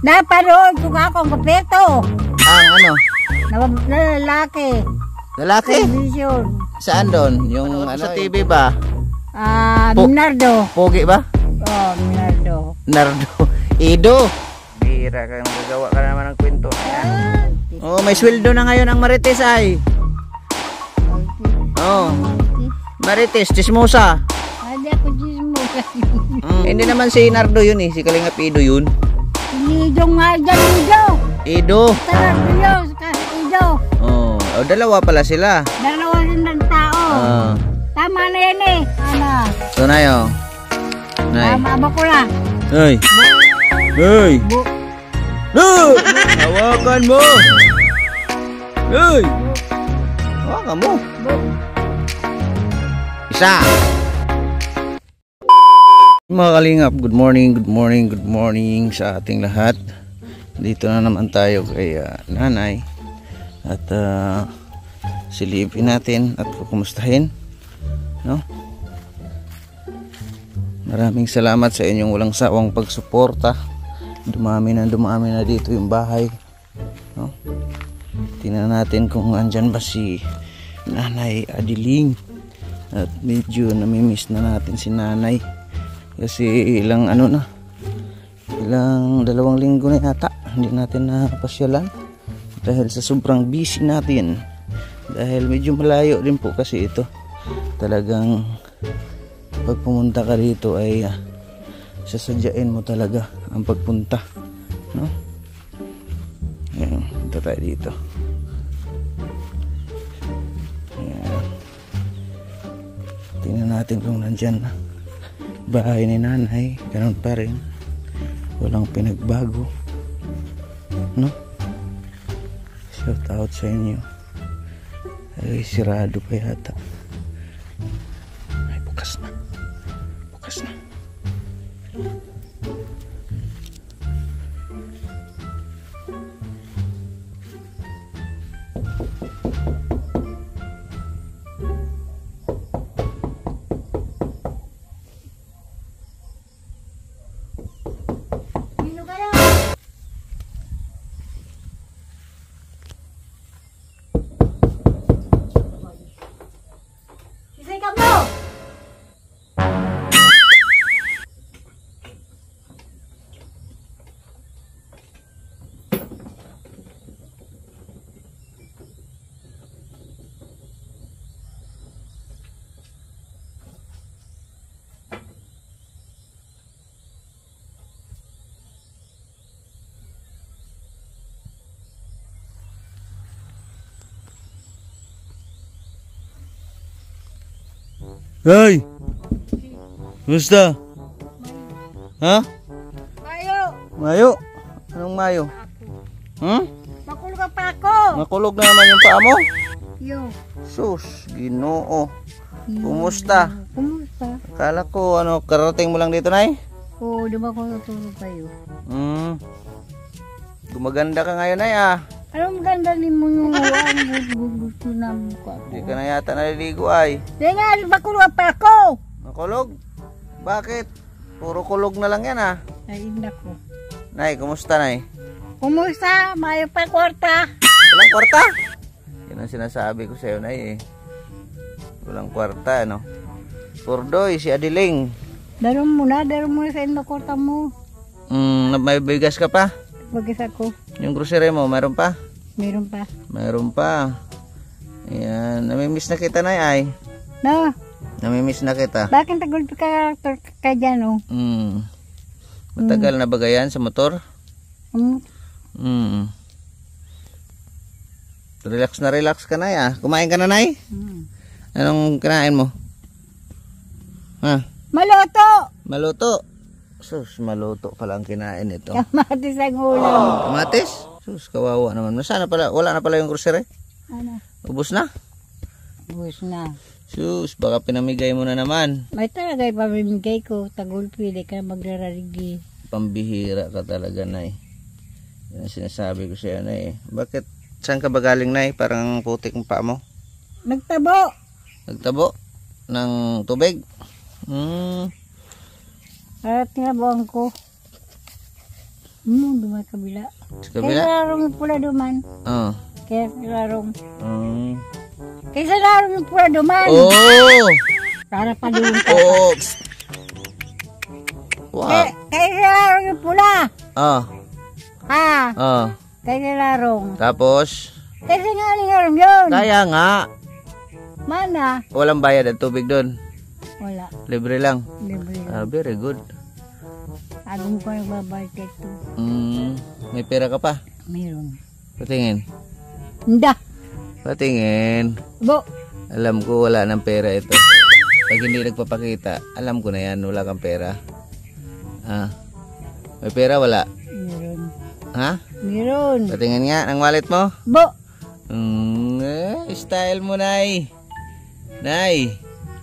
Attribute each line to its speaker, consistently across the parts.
Speaker 1: Napanood ko nga akong kapeto.
Speaker 2: Ang ano?
Speaker 1: Na lalaki.
Speaker 2: Lalaki?
Speaker 1: Television.
Speaker 2: Saan doon? Yung ano, sa TV ba?
Speaker 1: Minardo.
Speaker 2: Pogi ba?
Speaker 1: Oh, Minardo.
Speaker 2: Nardo. Ido. Bira ka, magagawa ka naman ng kwento. Oh, may sweldo na ngayon ang Marites ay. Oh. Marites, chismosa.
Speaker 1: Hindi ako chismosa.
Speaker 2: Hindi naman si Nardo yun eh, si Kalingap Ido yun.
Speaker 1: Ido nga dyan, Ido.
Speaker 2: Ido.
Speaker 1: Ido.
Speaker 2: Oh, dalawa pala sila.
Speaker 1: Dalawa silang tao. Tama na yan eh. Ano?
Speaker 2: So na yun.
Speaker 1: Tama ko na.
Speaker 2: Ay. Ay. Hawakan mo. Ay. Hawakan mo. Isa. Mga kalingap, good morning sa ating lahat. Dito na naman tayo kay nanay. At silipin natin at kukumustahin. No? Maraming salamat sa inyong walang sawang pagsuporta. Dumami na dito yung bahay. No? Tingnan natin kung andyan ba si Nanay Adiling. At medyo namimiss na natin si nanay. Kasi ilang 2 linggo na yata hindi natin napasyalan. Dahil sa sobrang busy natin. Dahil medyo malayo din po kasi ito. Talagang pag pumunta ka dito ay sasadyain mo talaga ang pagpunta, no? Ayan, punta tayo dito. Ayan. Tingnan natin kung nandyan na bahay ni nanay. Ganun pa rin, walang pinagbago, no? Shout out sa inyo. Ay, sirado pa yata. Ay, bukas na. Hey! Gusto? Ha? Mayo? Anong mayo?
Speaker 1: Makulog pa ako.
Speaker 2: Makulog na naman yung paa mo?
Speaker 1: Yo.
Speaker 2: Sus, Ginoo. Kumusta?
Speaker 1: Kumusta?
Speaker 2: Akala ko karating mo lang dito, Nay?
Speaker 1: Oo, di ba ko natulog kayo?
Speaker 2: Gumaganda ka ngayon, Nay, ah.
Speaker 1: Anong ganda ni mo yung gusto na mukha ko?
Speaker 2: Hindi ka na yata naliligo, ay.
Speaker 1: Di nga, makulog pa ako.
Speaker 2: Makulog? Bakit? Puro kulog na lang yan, ah.
Speaker 1: Ay, nako.
Speaker 2: Nay, kumusta, Nay?
Speaker 1: Kumusta? Mayo pa kwarta.
Speaker 2: Walang kwarta? Yan ang sinasabi ko sa'yo, Nay, eh. Walang kwarta, ano? Purdoy, si Adiling.
Speaker 1: Daron mo na sa inyo kwarta mo.
Speaker 2: May bigas ka pa?
Speaker 1: Bagis ako.
Speaker 2: Yung grocery mo, meron pa?
Speaker 1: Meron pa.
Speaker 2: Meron pa. Ayan, namimiss na kita, Nay, ay.
Speaker 1: No.
Speaker 2: Namimiss na kita.
Speaker 1: Bakit tagol ka dyan, oh?
Speaker 2: Matagal na ba yan sa motor? Relax ka, Nay, ah. Kumain ka na, Nay? Anong kinain mo? Ha? Maluto. Sus, maluto pala ang kinain ito.
Speaker 1: Kamatis ang ulam.
Speaker 2: Kamatis? Sus, kawawa naman. Sana pala, wala na pala yung grocery?
Speaker 1: Ano?
Speaker 2: Ubus na?
Speaker 1: Ubus na.
Speaker 2: Sus, baka pinamigay mo na naman.
Speaker 1: May talaga ipamimigay ko. Tagol pili ka magrararigi.
Speaker 2: Pambihira ka talaga, Nay. Yan ang sinasabi ko sa'yo, Nay. Bakit? Saan ka ba galing, Nay? Parang putik ang paa mo.
Speaker 1: Nagtabo.
Speaker 2: Nagtabo? Ng tubig?
Speaker 1: At tinabuhan ko. Duman kabila.
Speaker 2: Sa
Speaker 1: Kaya
Speaker 2: kabila?
Speaker 1: larong yung pula duman.
Speaker 2: Oh.
Speaker 1: Kaya larong.
Speaker 2: Mm.
Speaker 1: Kaya larong yung pula duman.
Speaker 2: Oh!
Speaker 1: Para pa doon ka.
Speaker 2: Oh! Wow.
Speaker 1: Kaya larong yung pula.
Speaker 2: Oh.
Speaker 1: Ha?
Speaker 2: Oh.
Speaker 1: Kaya larong.
Speaker 2: Tapos?
Speaker 1: Kaya nga larong yun.
Speaker 2: Kaya nga.
Speaker 1: Mana?
Speaker 2: Walang bayad at tubig doon.
Speaker 1: Wala.
Speaker 2: Libre lang.
Speaker 1: Libre lang.
Speaker 2: Ah, very good.
Speaker 1: Agong ko nagbabalik ito.
Speaker 2: May pera ka pa?
Speaker 1: Meron.
Speaker 2: Patingin.
Speaker 1: Hindi.
Speaker 2: Patingin.
Speaker 1: Bo.
Speaker 2: Alam ko wala ng pera ito. Pag hindi nagpapakita, alam ko na yan, wala kang pera. Ah. May pera wala?
Speaker 1: Meron.
Speaker 2: Ha?
Speaker 1: Meron.
Speaker 2: Patingin nga ng wallet mo.
Speaker 1: Bo.
Speaker 2: Style mo, Nay. Nay,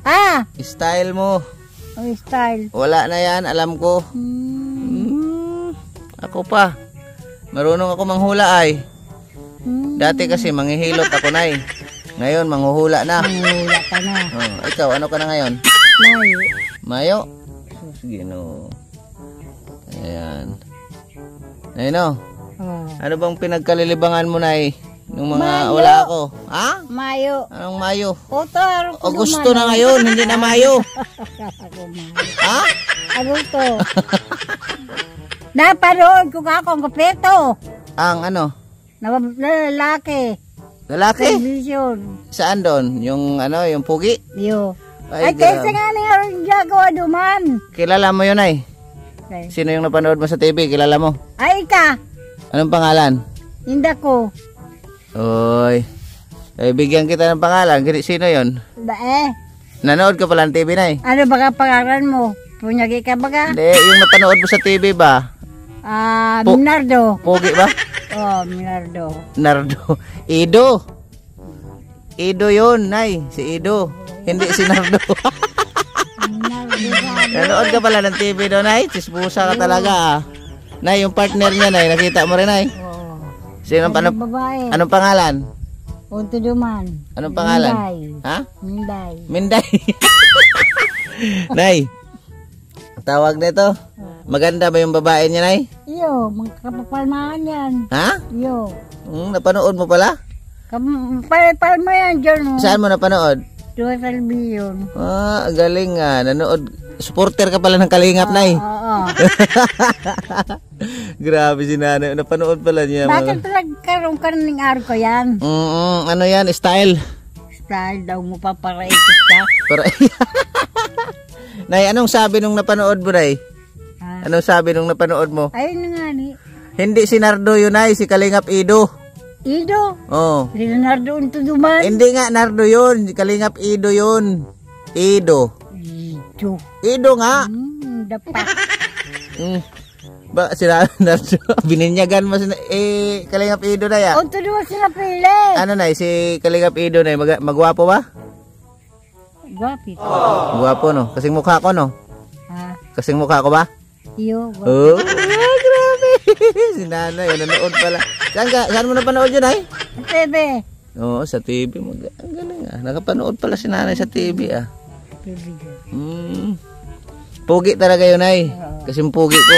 Speaker 1: Ah!
Speaker 2: style mo.
Speaker 1: Ang style.
Speaker 2: Wala na yan, alam ko. Ako pa. Marunong ako manghula ay. Dati kasi manghihilot ako, Nay. Ngayon, manghuhula na.
Speaker 1: Wala ka na.
Speaker 2: Oh, ikaw, ano ka na ngayon?
Speaker 1: Mayo.
Speaker 2: Mayo? Sige, no. Ayan. Nay, no.
Speaker 1: Oh.
Speaker 2: Ano bang pinagkalilibangan mo, Nay? Nung mga
Speaker 1: Mayo.
Speaker 2: wala ako. Ha?
Speaker 1: Mayo.
Speaker 2: Anong Mayo?
Speaker 1: Oto, araw ko
Speaker 2: Agosto na ngayon, hindi na Mayo.
Speaker 1: Ako Mayo.
Speaker 2: Ha?
Speaker 1: Agosto. Napanood ko ka akong kapeto.
Speaker 2: Ang ano?
Speaker 1: Na lalaki.
Speaker 2: Lalaki?
Speaker 1: Television.
Speaker 2: Saan doon? Yung ano, yung pugi?
Speaker 1: Yo.
Speaker 2: Ay,
Speaker 1: Ay, kaysa nga ni Aaron Jagawa duman.
Speaker 2: Kilala mo yun, ay?
Speaker 1: Okay.
Speaker 2: Sino yung napanood mo sa TV? Kilala mo?
Speaker 1: Ay, ka.
Speaker 2: Anong pangalan?
Speaker 1: Hindi ko.
Speaker 2: Oy. Eh, bigyan kita ng pangalan. Sino yon? Nanood ka pala ng TV, Nay?
Speaker 1: Ano ba pangalan mo? Punyagi ka ba ka?
Speaker 2: Hindi, yung napanood mo sa TV ba?
Speaker 1: Minardo.
Speaker 2: Pugi ba?
Speaker 1: Oh, Minardo.
Speaker 2: Nardo. Ido. Ido yun, Nay. Si Ido. Hindi si Nardo.
Speaker 1: Minardo.
Speaker 2: Nanood ka pala ng TV doon, Nay? Chispusa ka talaga, ah. Nay, yung partner niya, Nay. Nakita mo rin, Nay?
Speaker 1: Oo.
Speaker 2: Sino
Speaker 1: Babae.
Speaker 2: anong pangalan?
Speaker 1: Unto duman.
Speaker 2: Anong pangalan?
Speaker 1: Minday.
Speaker 2: Ha?
Speaker 1: Minday.
Speaker 2: Minday. Nay, tawag nito. Maganda ba yung babae niya, Nay?
Speaker 1: Iyo, magkapapalmahan yan.
Speaker 2: Ha?
Speaker 1: Iyo.
Speaker 2: Napanood mo pala?
Speaker 1: Palma yan dyan. Oh.
Speaker 2: Saan mo napanood?
Speaker 1: Dua television.
Speaker 2: Galing nga. Nanood. Supporter ka pala ng Kalingap, Nay.
Speaker 1: Oo.
Speaker 2: Grabe si nanay. Napanood pala niya.
Speaker 1: Bakit nagkaroon ka ng araw ko yan?
Speaker 2: Ano yan? Style.
Speaker 1: Style daw mo pa para ikot ka.
Speaker 2: Pero, Nay, anong sabi nung napanood mo, Nay?
Speaker 1: Ha?
Speaker 2: Anong sabi nung napanood mo?
Speaker 1: Ayun na nga ni.
Speaker 2: Hindi si Nardo yun, Nay. Si Kalingap Ido.
Speaker 1: Ido.
Speaker 2: Oh.
Speaker 1: Leonardo unto duman.
Speaker 2: Hindi nga, Nardo yun. Si Kalingap Ido yun. Ido.
Speaker 1: Ido.
Speaker 2: Ido nga.
Speaker 1: Dapat.
Speaker 2: Ba, si Nardo. Bininyagan mo si Kalingap Ido na ya.
Speaker 1: Unto duman sila pili.
Speaker 2: Ano, Nay? Si Kalingap Ido na magwapo ba?
Speaker 1: Gwapit.
Speaker 2: Gwapo, no? Kasing mukha ko, no?
Speaker 1: Ha?
Speaker 2: Kasing mukha ko ba?
Speaker 1: Iyo.
Speaker 2: Oh, grabe. Si nanay, nanonood pala. Saan mo napanood yun, ay?
Speaker 1: TV.
Speaker 2: Oo, sa TV. Ang galing, ah. Nakapanood pala si nanay sa TV, ah. Pugi talaga yun, ay. Kasing pugi ko.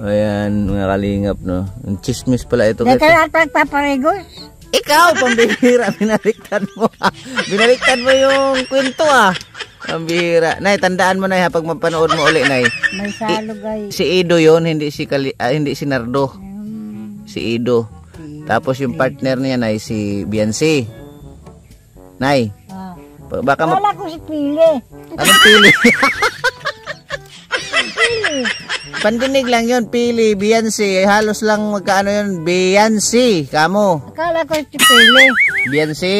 Speaker 2: Ayan, mga kalingap, no? Ang chismis pala ito.
Speaker 1: Dahil ka at paparigos.
Speaker 2: Ikaw, pambihira, binaliktad mo. Binaliktad mo yung kwento, ah. Pambihira. Nay, tandaan mo, Nay, ha, pag mapanood mo uli, Nay.
Speaker 1: May salog ay.
Speaker 2: Si Ido yon, hindi si Nardo. Si Ido. Tapos yung partner niya, Nay, si Biancy. Nay, baka
Speaker 1: Wala ko si Pili.
Speaker 2: Anong pili? Pandinig lang yun, Pili, Biancy. Halos lang magkaano yun, Biancy. Kamo.
Speaker 1: Akala ko si Pili.
Speaker 2: Biancy.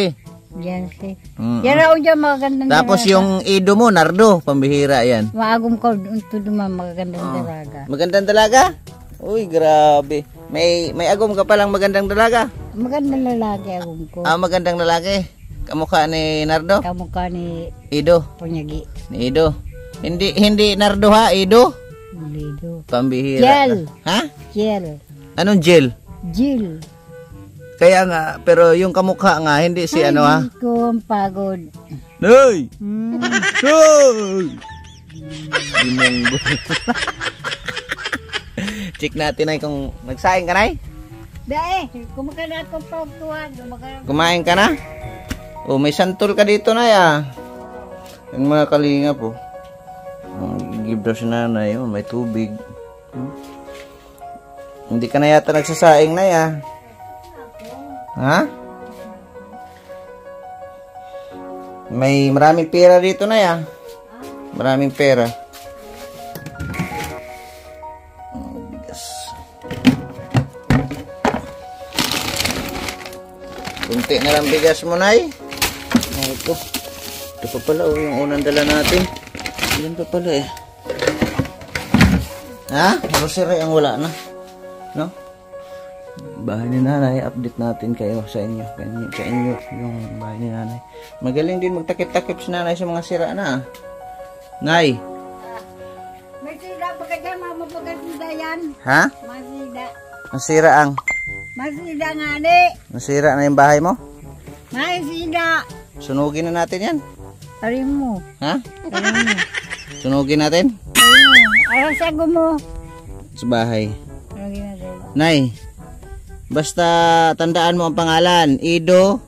Speaker 1: Yan si. Yan raw dyan magagandang
Speaker 2: Tapos
Speaker 1: dalaga.
Speaker 2: yung Ido mo, Nardo. Pambihira yan.
Speaker 1: Maagom ko unto duman magagandang dalaga.
Speaker 2: Magandang dalaga? Uy, grabe. May agom ka palang magandang dalaga?
Speaker 1: Magandang lalaki agom ko.
Speaker 2: Magandang lalaki. Kamukha ni Nardo?
Speaker 1: Kamukha ni
Speaker 2: Ido.
Speaker 1: Punyagi.
Speaker 2: Ni Ido. Hindi Nardo, ha? Ido?
Speaker 1: Lido.
Speaker 2: Pambihira.
Speaker 1: Gel.
Speaker 2: Ha?
Speaker 1: Gel.
Speaker 2: Anong gel?
Speaker 1: Gel.
Speaker 2: Kaya nga, pero yung kamukha nga, hindi si ano, ha?
Speaker 1: Hindi ko ang pagod.
Speaker 2: Noy! Noy! Binonggo. Check natin ay kung nagsaing ka na.
Speaker 1: Dahil, kumakain akong pagtuwan.
Speaker 2: Kumain ka na? Oh, may santol ka dito na ya. Yung mga kalinga po. Give daw si nanay. Oh, may tubig. Hindi ka na yata nagsasaing na ya. Ha? May maraming pera dito na ya. Maraming pera. Kunti na lang bigas mo, Nay. Ito. Ito pa pala, oh, yung unang dala natin. Yan pa pala eh. Ha? Grocery ang wala na. No? Bahay ni nanay, update natin kayo sa inyo. Sa inyo, yung bahay ni nanay. Magaling din magtakip-takip si nanay sa mga sira na. Nay.
Speaker 1: May sida pa ka dyan, mamapaganda yan.
Speaker 2: Ha?
Speaker 1: Masida.
Speaker 2: Nasira ang.
Speaker 1: Masida nga ni.
Speaker 2: Nasira na yung bahay mo?
Speaker 1: Masida.
Speaker 2: Sunugin na natin yan.
Speaker 1: Arin mo.
Speaker 2: Ha?
Speaker 1: Arin mo.
Speaker 2: Sunugin natin?
Speaker 1: Arin mo. Arin sago mo.
Speaker 2: Sa bahay.
Speaker 1: Lagi na rin.
Speaker 2: Nay, basta tandaan mo ang pangalan. Ido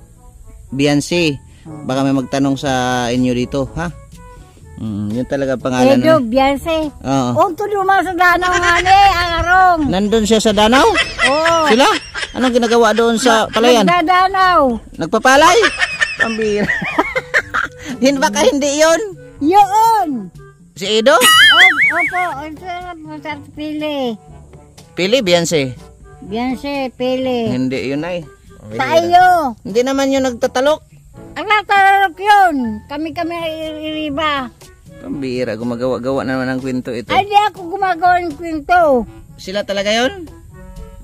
Speaker 2: Biansi. Baka may magtanong sa inyo dito, ha? Yun talaga pangalan.
Speaker 1: Edo, Bianse.
Speaker 2: Oo.
Speaker 1: O, tuluma sa danaw nga ni, ang arong.
Speaker 2: Nandun siya sa Danau?
Speaker 1: Oo.
Speaker 2: Sila? Anong ginagawa doon sa palayan?
Speaker 1: Nagdadanaw.
Speaker 2: Nagpapalay? Pambira. Baka hindi yun.
Speaker 1: Yun.
Speaker 2: Si Ido?
Speaker 1: Opo, ang sarap mo sa pili.
Speaker 2: Pili, Biansi.
Speaker 1: Bianse, pili.
Speaker 2: Hindi yun ay.
Speaker 1: Tayo.
Speaker 2: Hindi naman yun nagtatalok.
Speaker 1: Ang natarok yun. Kami iriba.
Speaker 2: Pambira, gumagawa-gawa naman ng kwento ito.
Speaker 1: Ay, di ako gumagawa ng kwento.
Speaker 2: Sila talaga yun?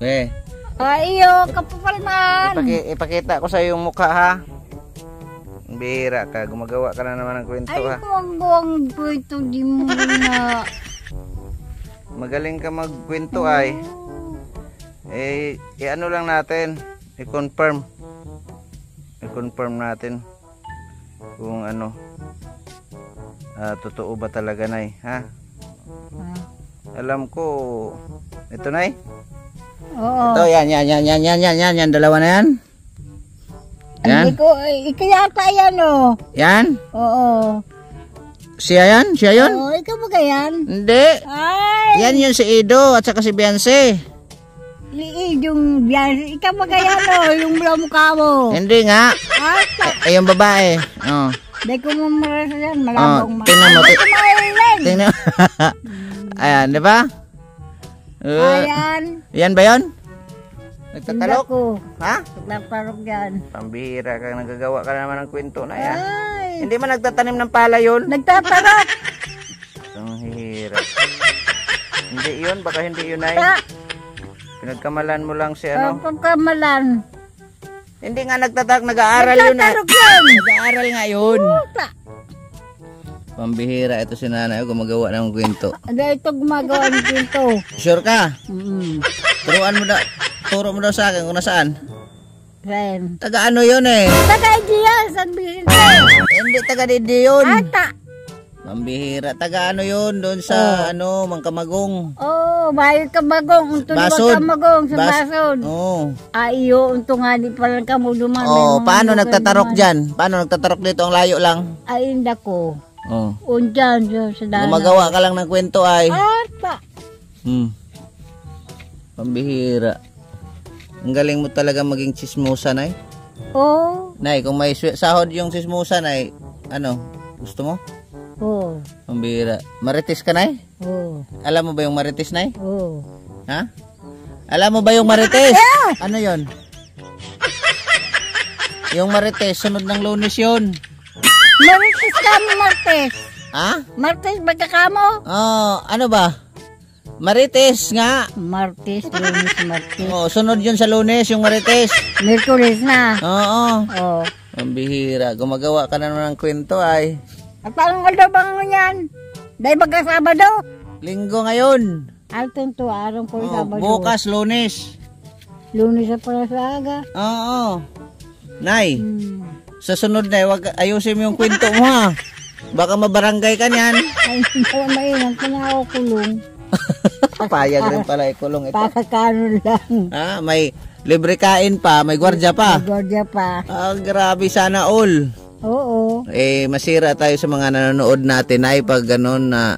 Speaker 1: Ay, iyo, kapapalman.
Speaker 2: Ipakita ko sa yung mukha, ha? Bira ka, gumagawa ka na naman ng kwento,
Speaker 1: Ay,
Speaker 2: ha?
Speaker 1: gumagawang kwento, di mo na.
Speaker 2: Magaling ka magkwento ay. Ano lang natin, i-confirm natin kung ano, totoo ba talaga, Nay, ha? Alam ko, ito, Nay.
Speaker 1: Oo.
Speaker 2: Ito, yan, dalawa na yan. Yan.
Speaker 1: Hindi ko, ikayata yan, oh.
Speaker 2: Yan?
Speaker 1: Oo.
Speaker 2: Siya yan? Siya yun?
Speaker 1: Oo, ikaw ba yan?
Speaker 2: Hindi.
Speaker 1: Ay.
Speaker 2: Yan yung si Ido at saka si Bianse.
Speaker 1: Liid yung biyan. Ikaw ba yan, oh, yung mula mukha mo.
Speaker 2: Hindi nga.
Speaker 1: Ata.
Speaker 2: Ay, yung babae. Oh.
Speaker 1: Hindi ko mamarasa yan. Malabong
Speaker 2: tingnan mo.
Speaker 1: Kumailin.
Speaker 2: Tingnan mo. Ayan, di ba?
Speaker 1: Ayan.
Speaker 2: Yan ba yun? Nagtatalok?
Speaker 1: Ko.
Speaker 2: Ha?
Speaker 1: Nagtatalok yan.
Speaker 2: Pambira ka, nagagawa ka naman ng kwento na yan.
Speaker 1: Ay.
Speaker 2: Hindi man nagtatanim ng pala yun?
Speaker 1: Nagtatalok.
Speaker 2: Ang hirap. Hindi yun, baka hindi yun ay. Pinagkamalan mo lang si ano?
Speaker 1: Pagkamalan.
Speaker 2: Hindi nga nagtatalok, nag-aaral yun.
Speaker 1: Nagtatalok yun.
Speaker 2: Nag-aaral nga yun.
Speaker 1: Puta.
Speaker 2: Pambihira ito si nanay, gumagawa ng kwento.
Speaker 1: Ano ito gumagawa ng kwento?
Speaker 2: Sure ka? Turo mo daw sa akin kung nasaan.
Speaker 1: Ren.
Speaker 2: Taga ano yun eh?
Speaker 1: Taga Idea, San Vicente.
Speaker 2: Hindi taga Didi yun.
Speaker 1: Ata.
Speaker 2: Pambihira. Taga ano yun? Doon sa Mangkamagong.
Speaker 1: Oh, bayo ka bagong. Unto ni Mangkamagong sa Basod.
Speaker 2: Oo.
Speaker 1: Iyo, unto nga di pa lang kamo duman.
Speaker 2: Oh, paano nagtatarok dyan? Paano nagtatarok dito? Ang layo lang.
Speaker 1: Ay, inda ko.
Speaker 2: Oh.
Speaker 1: Undiyan sa dana.
Speaker 2: Gumagawa ka lang ng kwento ay.
Speaker 1: Ata.
Speaker 2: Pambihira. Ang galing mo talaga maging chismosa, Nay.
Speaker 1: Oh.
Speaker 2: Nay, kung may sahod yung chismosa, Nay, ano, gusto mo?
Speaker 1: Oh.
Speaker 2: Pambihira. Marites ka, Nay?
Speaker 1: Oh.
Speaker 2: Alam mo ba yung marites, Nay?
Speaker 1: Oh.
Speaker 2: Ha? Alam mo ba yung marites? Ano yon? Yung marites, sunod ng Lunes yun.
Speaker 1: Martes kami, Martes.
Speaker 2: Ha?
Speaker 1: Martes, baga kamo?
Speaker 2: Oh, ano ba? Marites nga.
Speaker 1: Martes, Lunes, Martes.
Speaker 2: Oh, sunod yun sa Lunes, yung marites.
Speaker 1: Merkulis na.
Speaker 2: Oo.
Speaker 1: Oh.
Speaker 2: Ang bihira. Gumagawa ka na naman ng kwento ay.
Speaker 1: At paano ka bang yan? Dahil baga Sabado?
Speaker 2: Linggo ngayon.
Speaker 1: Altong to, araw ko
Speaker 2: Oh,
Speaker 1: Sabado.
Speaker 2: bukas, Lunes.
Speaker 1: Lunes na pala sa aga.
Speaker 2: Oo. Nay, sa sunod na, wag ayusin mo yung kwento mo ha. Baka mabarangay ka niyan.
Speaker 1: Ay, hindi ko mainang. Kanya ako kulong.
Speaker 2: Payag rin pala ikulong ito.
Speaker 1: Pakakano lang.
Speaker 2: May libre kain pa, may gwardiya pa.
Speaker 1: May gwardiya pa.
Speaker 2: Grabe, sana all.
Speaker 1: Oo.
Speaker 2: Masira tayo sa mga nanonood natin ay pag gano'n na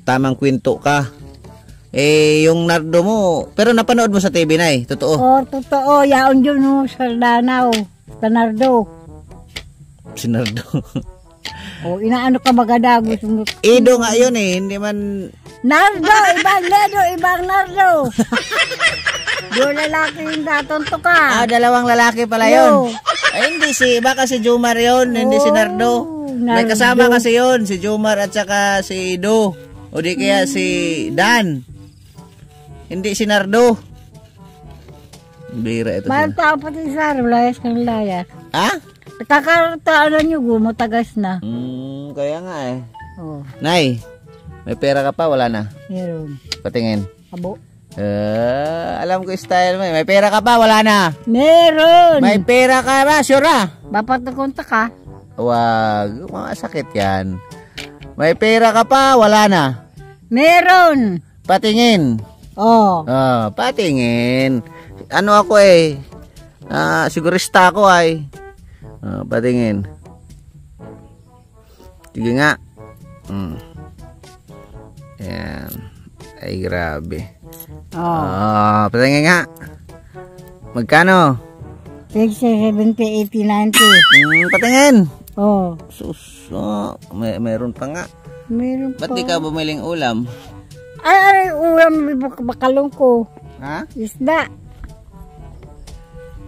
Speaker 2: tamang kwento ka. Yung nardo mo, pero napanood mo sa TV na totoo?
Speaker 1: Oo, totoo. Yaon yun sa Danao. Sa Nardo.
Speaker 2: Si Nardo.
Speaker 1: Inaano ka magadago.
Speaker 2: Ido nga yun hindi man...
Speaker 1: Nardo, ibang Nardo. Yung lalaki yung datonto ka.
Speaker 2: Dalawang lalaki pala yun. Hindi baka si Jomar yun, hindi si Nardo. May kasama kasi yun, si Jomar at saka si Ido. O di kaya si Dan. Hindi si Nardo. Bira ito.
Speaker 1: Mata pati sa layas ng layas. Nakakataano nyo, matagas na.
Speaker 2: Kaya nga Nay, may pera ka pa? Wala na?
Speaker 1: Meron.
Speaker 2: Patingin.
Speaker 1: Abo.
Speaker 2: Alam ko style mo. May pera ka pa? Wala na?
Speaker 1: Meron.
Speaker 2: May pera ka ba? Sure na?
Speaker 1: Bapat na konta ka?
Speaker 2: Wag. Masakit yan. May pera ka pa? Wala na?
Speaker 1: Meron.
Speaker 2: Patingin. Patingin. Ano ako sigurista ako patingin. Sige nga. Ayan. Ay, grabe. Patingin nga. Magkano?
Speaker 1: 60, 70, 80, 90.
Speaker 2: Patingin.
Speaker 1: Sus.
Speaker 2: Meron pa nga.
Speaker 1: Meron pa.
Speaker 2: Ba't di ka bumiling ulam?
Speaker 1: Ay, ulam bakalong ko. Isda.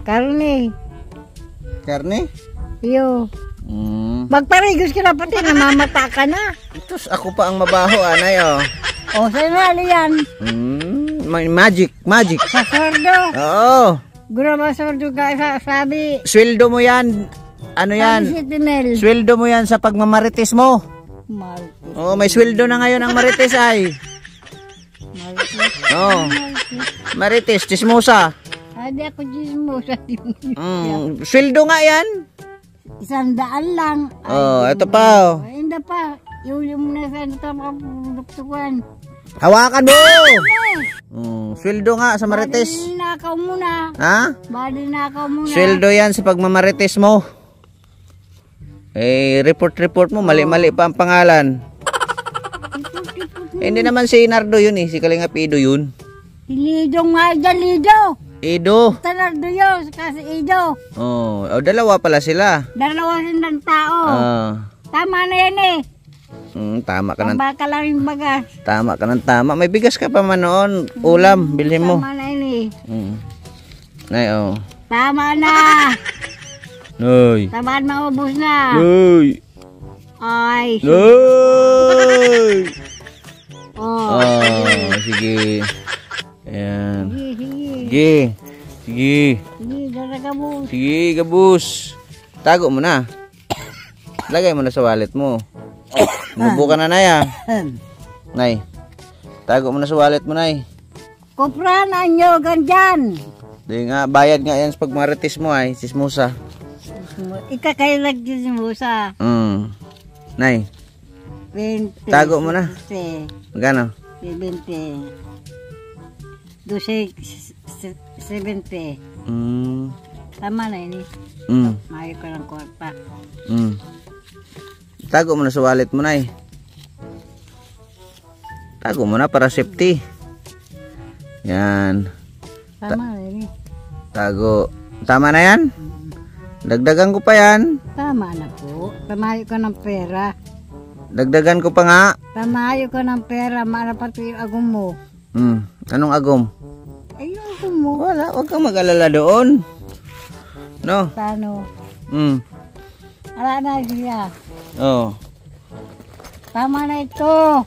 Speaker 1: Karne.
Speaker 2: Karne?
Speaker 1: Iyo. Magparigos ka na pati, namamata ka na.
Speaker 2: Tos, ako pa ang mabaho, anay,
Speaker 1: sanali yan.
Speaker 2: Magic.
Speaker 1: Sa sordo.
Speaker 2: Oo.
Speaker 1: Gurama sordo ka, sabi.
Speaker 2: Sweldo mo yan. Ano yan? Sweldo mo yan sa pagmamarites mo.
Speaker 1: Marites.
Speaker 2: May sweldo na ngayon ang marites ay. Marites, chismosa.
Speaker 1: Hindi ako chismosa.
Speaker 2: Sweldo nga yan.
Speaker 1: 100 lang.
Speaker 2: Ito pa.
Speaker 1: Hindi pa. Yung nasa produktukan.
Speaker 2: Hawakan mo! Sweldo nga sa marites.
Speaker 1: Bali nakaw muna. Bali nakaw muna.
Speaker 2: Sweldo yan sa pagmamarites mo. Report mo. Mali-mali pa ang pangalan. Hindi naman si Nardo yun si Kalinga Pido yun.
Speaker 1: Si Lido nga dyan, Lido.
Speaker 2: Ido.
Speaker 1: Sa Nardo yun, kasi Ido.
Speaker 2: Dalawa pala sila.
Speaker 1: Dalawa silang tao. Tama na yan
Speaker 2: Tama ka ng...
Speaker 1: Baka lang yung bagas.
Speaker 2: Tama ka ng tama. May bigas ka pa man noon. Ulam, bilhin mo.
Speaker 1: Tama na yan
Speaker 2: Nay,
Speaker 1: Tama na.
Speaker 2: Noy.
Speaker 1: Tamaan maubos na.
Speaker 2: Noy.
Speaker 1: Ay.
Speaker 2: Noy. Sige. Ayan. Sige. Sige,
Speaker 1: dala gabus.
Speaker 2: Sige, gabus. Tago mo na. Lagay mo na sa wallet mo. Mubo ka na, Nay, Nay, tago mo na sa wallet mo, Nay.
Speaker 1: Kupranan nyo, ganyan.
Speaker 2: Di nga, bayad nga yan sa pagmarites mo, sismusa.
Speaker 1: Ikakailag sismusa.
Speaker 2: Nay,
Speaker 1: 20.
Speaker 2: tago mo na. Magkano?
Speaker 1: 70. 12, 70. Tama na yun Mayo ka ng kwarta.
Speaker 2: Tago mo na sa wallet mo, Nay. Tago mo na para safety. Yan.
Speaker 1: Tama na yun
Speaker 2: Tago. Tama na yan? Dagdagan ko pa yan.
Speaker 1: Tama na po. Tamayo ka ng pera.
Speaker 2: Dagdagan ko pa nga.
Speaker 1: Tamayo ka ng pera. Marapat yung agom mo.
Speaker 2: Anong agom?
Speaker 1: Ay, yung agom mo.
Speaker 2: Wala. Huwag kang mag-alala doon. No?
Speaker 1: Paano?
Speaker 2: Wala
Speaker 1: na siya. Tama na ito.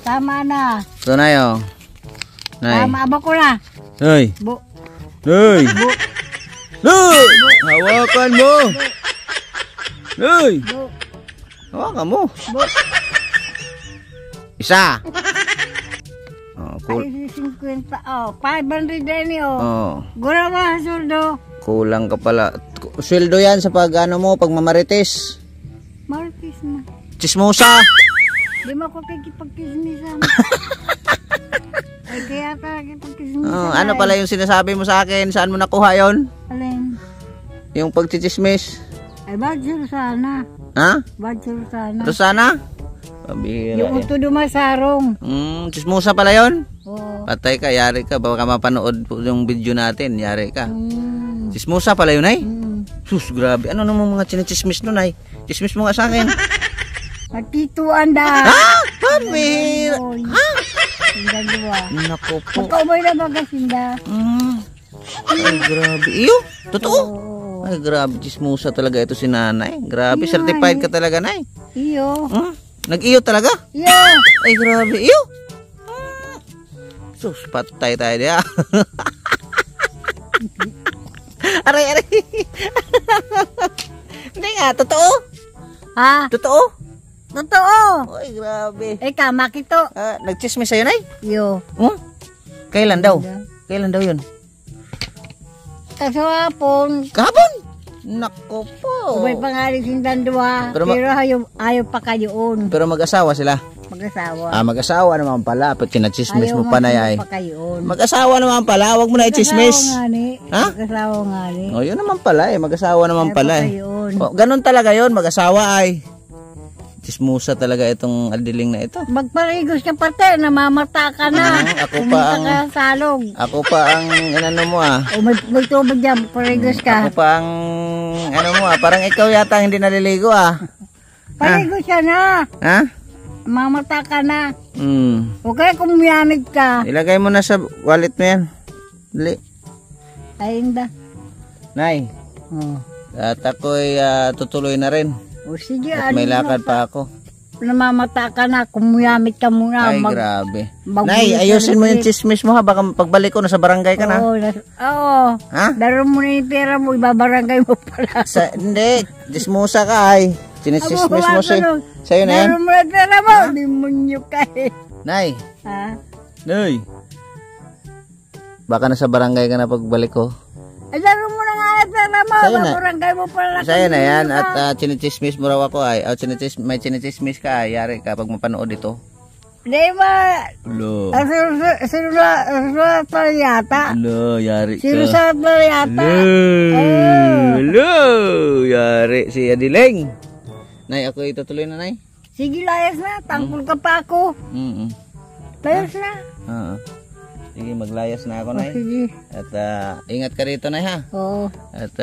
Speaker 1: Tama na.
Speaker 2: So, Nay, Nay.
Speaker 1: Tama ba ko na?
Speaker 2: Nay. Nay. Nay. Hawakan mo. Nay. Hawakan mo. Isa.
Speaker 1: Cool. Ay, 50. 500 din Gurawa, surdo.
Speaker 2: Kulang ka pala. Sweldo yan sa pag mo, pagmamarites.
Speaker 1: Marites na.
Speaker 2: Chismosa.
Speaker 1: Di mo ako kikipagkismisan. Ay, kaya talaga pagkismisan.
Speaker 2: Ano pala yung sinasabi mo sa akin? Saan mo nakuha yon?
Speaker 1: Alin?
Speaker 2: Yung pagchichismis?
Speaker 1: Ay, bad si Rosana.
Speaker 2: Ha?
Speaker 1: Bad si Rosana.
Speaker 2: Rosana? Pabira
Speaker 1: Yung uto dumasarong.
Speaker 2: Chismosa pala yon?
Speaker 1: Oo.
Speaker 2: Patay ka, yari ka. Baka mapanood po yung video natin, yari ka.
Speaker 1: Mm.
Speaker 2: Chismosa pala yun ay?
Speaker 1: Mm.
Speaker 2: Sus, grabe. Ano naman mga chinichismis nun ay? Chismis mo nga sa akin.
Speaker 1: Magtituan da.
Speaker 2: Ha? Pabira. Ha?
Speaker 1: Sinda dua.
Speaker 2: Nako po.
Speaker 1: Magkaubay na magasinda.
Speaker 2: Ay, grabe. Iyo? Totoo?
Speaker 1: Oo.
Speaker 2: Ay, grabe. Chismosa talaga ito si nanay. Grabe, certified ka talaga, nay.
Speaker 1: Iyo.
Speaker 2: Nag-iyo talaga?
Speaker 1: Iyo.
Speaker 2: Ay, grabe. Iyo? Sus, patay tayo diya. Aray, aray. Hindi nga, totoo?
Speaker 1: Ha?
Speaker 2: Totoo?
Speaker 1: Totoo.
Speaker 2: Ay, grabe.
Speaker 1: Eh, kama kito.
Speaker 2: Nag-chismis sa'yo, nay?
Speaker 1: Iyo.
Speaker 2: Kailan daw? Kailan daw yun?
Speaker 1: Kaso hapon.
Speaker 2: Kahapon? Nako po.
Speaker 1: Ubay pangalit sindan dua.
Speaker 2: Pero
Speaker 1: Pero ayaw pa kayoon.
Speaker 2: Pero mag-asawa sila?
Speaker 1: Mag-asawa.
Speaker 2: Mag-asawa naman pala. Pag kinachismis mo pa na ay.
Speaker 1: Pa kayoon.
Speaker 2: Mag-asawa naman pala. Huwag mo na i-chismis. Ha?
Speaker 1: Mag-asawa nga ni.
Speaker 2: O, yun naman pala eh. Mag-asawa naman pala eh.
Speaker 1: Kayoon.
Speaker 2: O, ganun talaga yun. Mag-asawa ay. Chismusa talaga itong aldiling na ito.
Speaker 1: Magparigos ka pati. Namamata ka na.
Speaker 2: Ako pa ang...
Speaker 1: Pumunta ka salog.
Speaker 2: Ako pa ang... Inano mo ah.
Speaker 1: O may tubig dyan. Parigos ka.
Speaker 2: Ako pa ang... Ano mo ah. Parang ikaw yata hindi naliligo ah.
Speaker 1: Parigos ka na.
Speaker 2: Ha?
Speaker 1: Mamata ka na.
Speaker 2: Hmm.
Speaker 1: O kaya kung miyamig ka.
Speaker 2: Ilagay mo na sa wallet mo yan. Dali.
Speaker 1: Ay, hindi.
Speaker 2: Nay. At ako'y tutuloy na rin.
Speaker 1: O sige.
Speaker 2: At may lakad pa ako.
Speaker 1: Namamata ka na. Kung miyamig ka muna.
Speaker 2: Ay, grabe. Nay, ayusin mo yung chismis mo ha. Baka pagbalik ko, nasa barangay ka na.
Speaker 1: Oo.
Speaker 2: Ha?
Speaker 1: Daro mo na yung pera mo. Ibabarangay mo pala.
Speaker 2: Hindi. Chismusa ka ay. Sinisismis mo sa'yo na yan.
Speaker 1: Daro mo na yung pera mo. Limunyo ka eh.
Speaker 2: Nay.
Speaker 1: Ha?
Speaker 2: Nay. Baka nasa barangay ka na pagbalik ko.
Speaker 1: Ay, daro mo na nga yung pera mo.
Speaker 2: Sa'yo na.
Speaker 1: Ibabarangay mo pala.
Speaker 2: Sa'yo na yan. At chinichismis mo raw ako ay. May chinichismis ka ay. Yari ka pag mapanood ito.
Speaker 1: Hindi ba?
Speaker 2: Hello.
Speaker 1: Sino pala yata?
Speaker 2: Hello, yari ka.
Speaker 1: Sino pala yata?
Speaker 2: Hello, yari si Adiling. Nay, ako itutuloy na, Nay.
Speaker 1: Sige, layas na. Tangkol ka pa ako. Layas na.
Speaker 2: Sige, maglayas na ako, Nay.
Speaker 1: Sige.
Speaker 2: At ingat ka rito, Nay, ha?
Speaker 1: Oo.
Speaker 2: At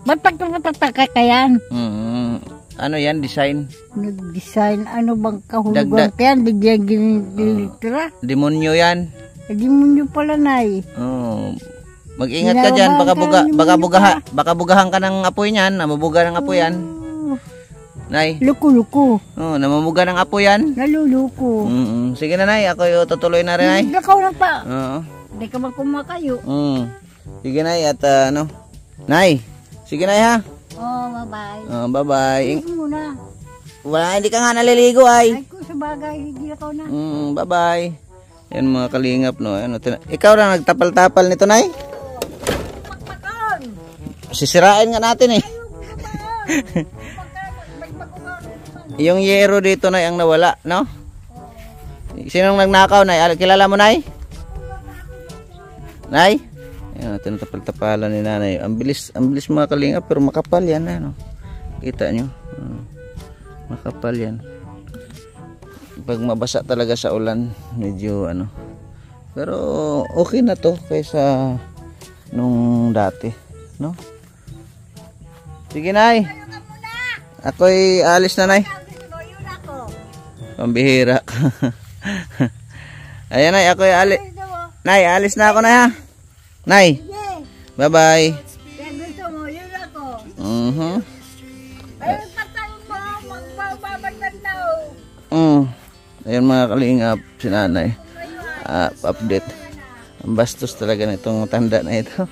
Speaker 1: ba't pagtataka ka yan?
Speaker 2: ano yan, design?
Speaker 1: Nag-design, ano bang kahulugan ka yan? Digyan ginitira?
Speaker 2: Demonyo yan.
Speaker 1: Hindi mo nyo pala, Nay.
Speaker 2: Mag-ingat ka dyan, baka bugahan ka ng apoy niyan, namabuga ng apoy yan. Nay.
Speaker 1: Luko-luko.
Speaker 2: Namamuga ng apoy yan.
Speaker 1: Naluluko.
Speaker 2: Sige na, Nay, ako tutuloy na rin, Nay.
Speaker 1: Hindi ka na pa. Hindi ka ba kumakayo?
Speaker 2: Sige, Nay, at Nay, sige, Nay, ha?
Speaker 1: Bye-bye.
Speaker 2: Bye-bye.
Speaker 1: Sige muna.
Speaker 2: Wala, hindi ka nga naliligo ay.
Speaker 1: Ay ko sa bagay, hindi ako na.
Speaker 2: Bye-bye. Yan mga kalingap, no. Ikaw na nagtapal-tapal nito, Nay?
Speaker 1: Pakpakan!
Speaker 2: Sisirain nga natin eh. Yung yero dito, Nay, ang nawala, no? Sinong nagnakaw, Nay? Kilala mo, Nay? Nay? Ayan, tinatapal-tapalan ni Nanay. Ang bilis mga kalingap, pero makapal yan, ano? Kita nyo? Makapal yan. Pag mabasa talaga sa ulan, medyo ano. Pero okay na to kaysa nung dati, no? Sige, Nay. Ako'y alis na, Nay. Pambihira. Ayan, Nay, ako'y alis. Nay, alis na ako, Nay, ha? Nay. Bye-bye.
Speaker 1: Gusto mo, yun ako. Ay, patay mo, magbabagdan daw.
Speaker 2: Ayan mga kalingap, si Nanay. Update. Ang bastos talaga nitong tanda na ito.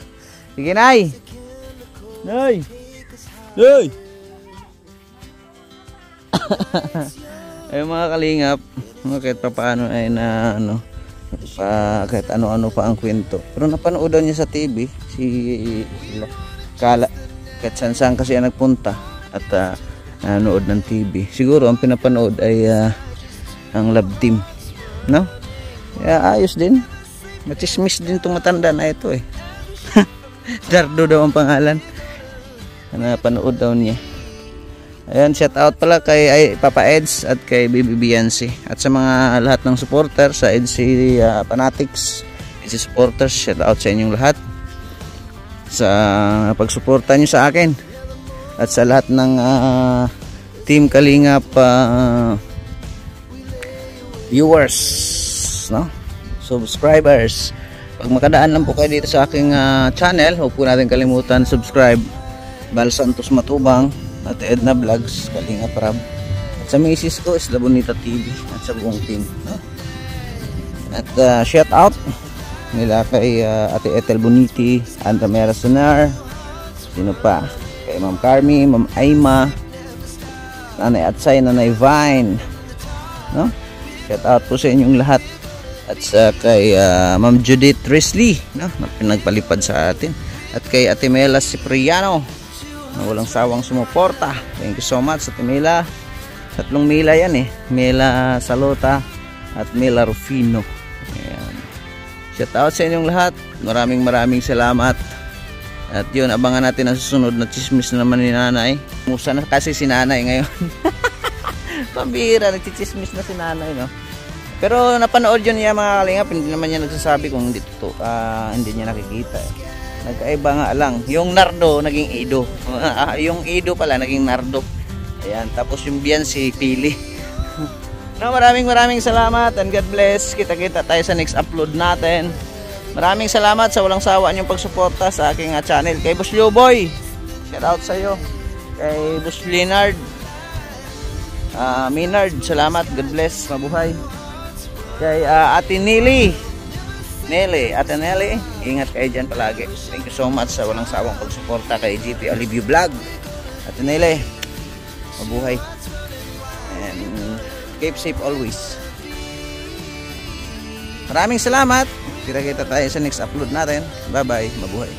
Speaker 2: Sige, Nay. Nay. Nay. Ayun mga kalingap, kahit pa paano ay na ano, kahit ano-ano pa ang kwento. Pero napanood niya sa TV si Kala, kahit saan kasi ang nagpunta at nanood ng TV. Siguro ang pinapanood ay ang love team, no? Kaya ayos din. Machismis din itong matanda na ito eh. Dardo daw ang pangalan. Napanood daw niya. Ayan, shout out pala kay Papa Eds at kay Baby Beyonce. At sa mga lahat ng supporter sa EDC Fanatics, EDC supporters, shout out sa inyong lahat. Sa pagsuporta nyo sa akin. At sa lahat ng Team Kalingap viewers, no? Subscribers. Pag makadaan lang po kayo dito sa aking channel, huwag po natin kalimutan subscribe. Bal Santos Matubang at Edna Vlogs, Kalingap Rab. At sa misis ko is La Bonita TV at sa buong team, no? At shout out nila kay Ate Ethel Boniti, Andra Mera Sonar, sino pa, kay Ma'am Carmi, Ma'am Aima, Nanay Atsay, Nanay Vine, no? Shout out po sa inyong lahat. At sa kay Ma'am Judith Risley, no? Na pinagpalipad sa atin. At kay Ate Mela Cipriano, na walang sawang sumuporta. Thank you so much Ate Mela. 3 Mela yan eh. Mela Salota at Mela Rufino. Ayan. Shout out sa inyong lahat. Maraming salamat. At yun, abangan natin ang susunod na chismis na naman ni Nanay. Musa na kasi si Nanay ngayon. Pambira, nagchichismis na si Nanay, no? Pero napanood yun niya mga kalingap. Hindi naman niya nagsasabi kung hindi totoo. Hindi niya nakikita eh. Nagkaiba nga lang. Yung Nardo naging Ido. Yung Ido pala naging Nardo. Ayan. Tapos yung Beyonce Pili. No, maraming salamat and God bless. Kita-kita tayo sa next upload natin. Maraming salamat sa walang sawa niyong pagsuporta sa aking channel. Kay Boss Lioboy, shout out sa iyo. Kay Boss Leonard, Minard, salamat. God bless. Mabuhay. Kay Ate Nelly, Ate Nelly, ingat kayo dyan palagi. Thank you so much sa walang sawang pagsuporta kay GP Alivio Vlog. Ate Nelly, mabuhay. And keep safe always. Maraming salamat. Kita-kita tayo sa next upload natin. Bye-bye. Mabuhay.